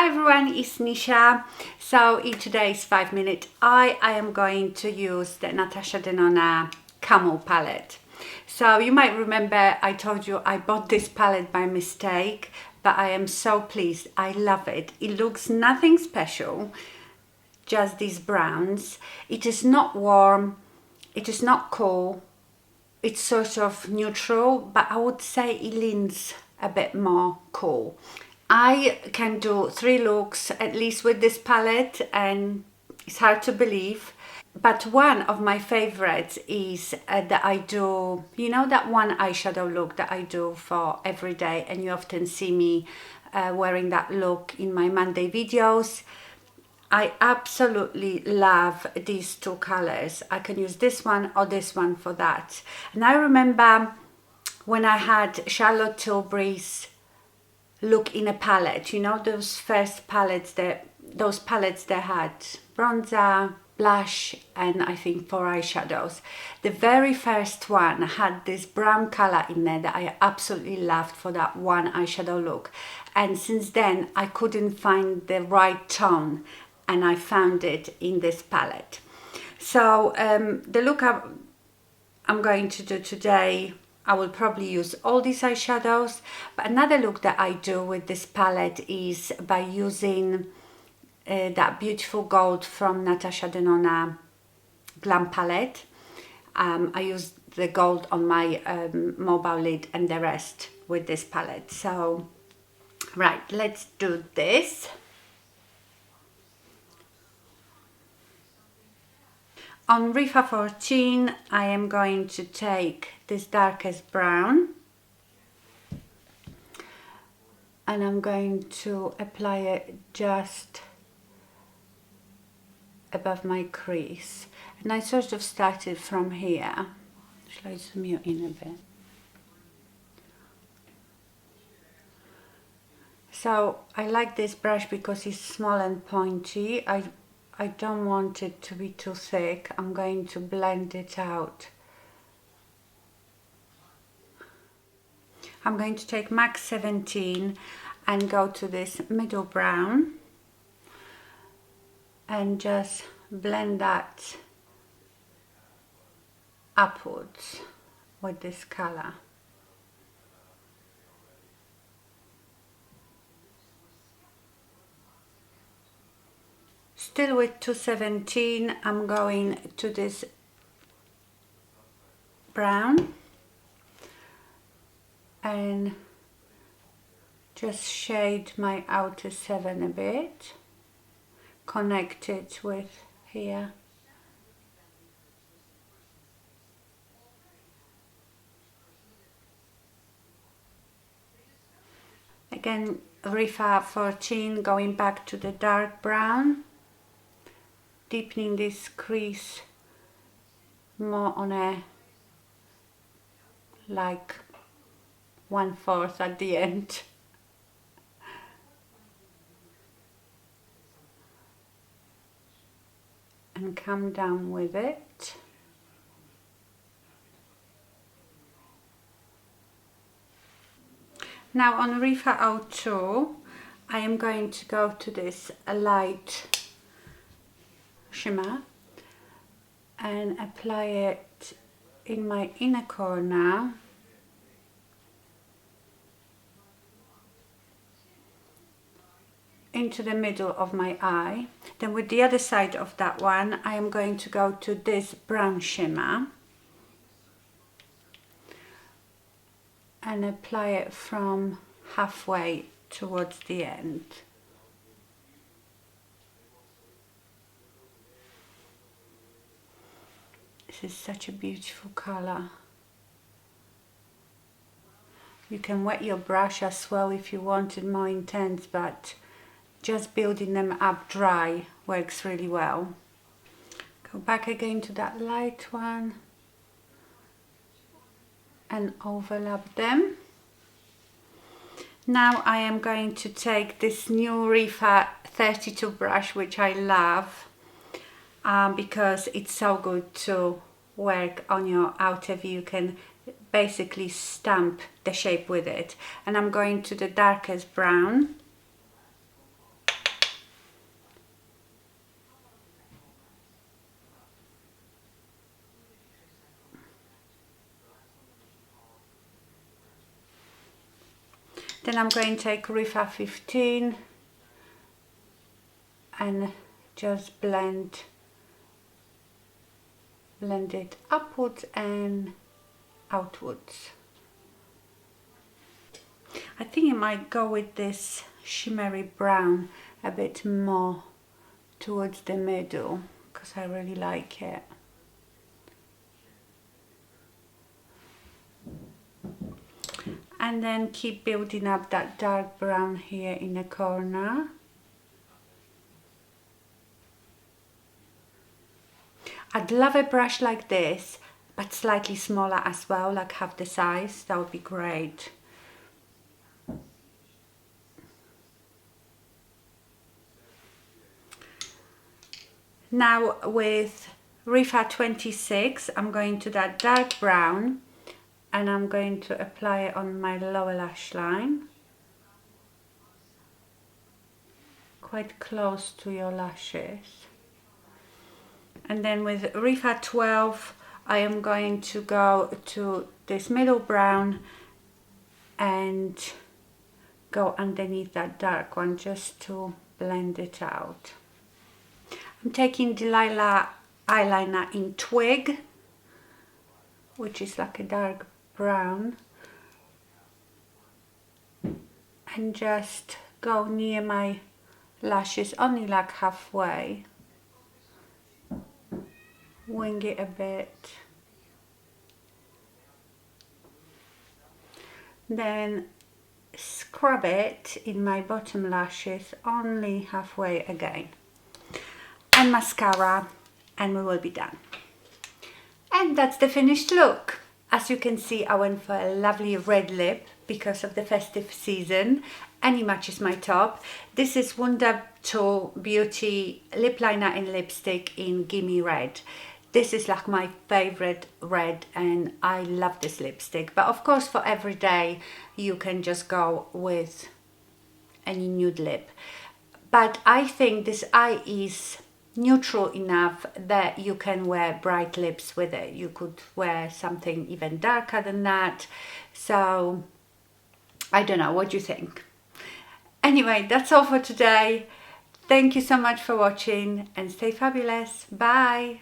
Hi everyone, it's Nisha. So in today's 5-minute I am going to use the Natasha Denona Camel palette. So you might remember I told you I bought this palette by mistake, but I am so pleased. I love it. It looks nothing special, just these browns. It is not warm, it is not cool, it's sort of neutral, but I would say it leans a bit more cool. I can do 3 looks at least with this palette, and it's hard to believe. But one of my favorites is that I do, you know, that one eyeshadow look that I do for every day, and you often see me wearing that look in my Monday videos. I absolutely love these 2 colors. I can use this one or this one for that. And I remember when I had Charlotte Tilbury's look in a palette, you know, those first palettes that had bronzer, blush, and I think 4 eyeshadows. The very first one had this brown color in there that I absolutely loved for that one eyeshadow look, and since then I couldn't find the right tone, and I found it in this palette. So the look I'm going to do today, I will probably use all these eyeshadows, but another look that I do with this palette is by using that beautiful gold from Natasha Denona Glam palette. I use the gold on my mobile lid and the rest with this palette. So, right, let's do this. On Rifa 14, I am going to take this darkest brown and I'm going to apply it just above my crease. And I sort of started from here. Shall I zoom you in a bit? So I like this brush because it's small and pointy. I don't want it to be too thick. I'm going to blend it out. I'm going to take MAC 17 and go to this middle brown and just blend that upwards with this color. Still with 217, I'm going to this brown and just shade my outer 7 a bit, connect it with here. Again, Rifa 14, going back to the dark brown, deepening this crease more on a like 1/4 at the end. And come down with it. Now on Rifa 02, I am going to go to this light shimmer and apply it in my inner corner, into the middle of my eye. Then with the other side of that one, I am going to go to this brown shimmer and apply it from halfway towards the end. This is such a beautiful color. You can wet your brush as well if you want it more intense, but just building them up dry works really well. Go back again to that light one and overlap them. Now I am going to take this new Rifa 32 brush, which I love because it's so good to work on your outer view. You can basically stamp the shape with it. And I'm going to the darkest brown Then I'm going to take Rifa 15 and just blend it upwards and outwards. I think I might go with this shimmery brown a bit more towards the middle because I really like it. And then keep building up that dark brown here in the corner. I'd love a brush like this, but slightly smaller as well, like half the size. That would be great. Now with Rifa 26, I'm going to that dark brown and I'm going to apply it on my lower lash line, quite close to your lashes. And then with Rifa 12, I am going to go to this middle brown and go underneath that dark one just to blend it out. I'm taking Delilah eyeliner in Twig, which is like a dark brown, and just go near my lashes, only like halfway. Wing it a bit. Then scrub it in my bottom lashes, only halfway again. And mascara, and we will be done. And that's the finished look. As you can see, I went for a lovely red lip because of the festive season, and it matches my top. This is Wonderful Beauty lip liner and lipstick in Gimme Red. This is like my favorite red and I love this lipstick. But of course for every day you can just go with any nude lip. But I think this eye is neutral enough that you can wear bright lips with it. You could wear something even darker than that. So I don't know, what do you think? Anyway, that's all for today. Thank you so much for watching and stay fabulous. Bye.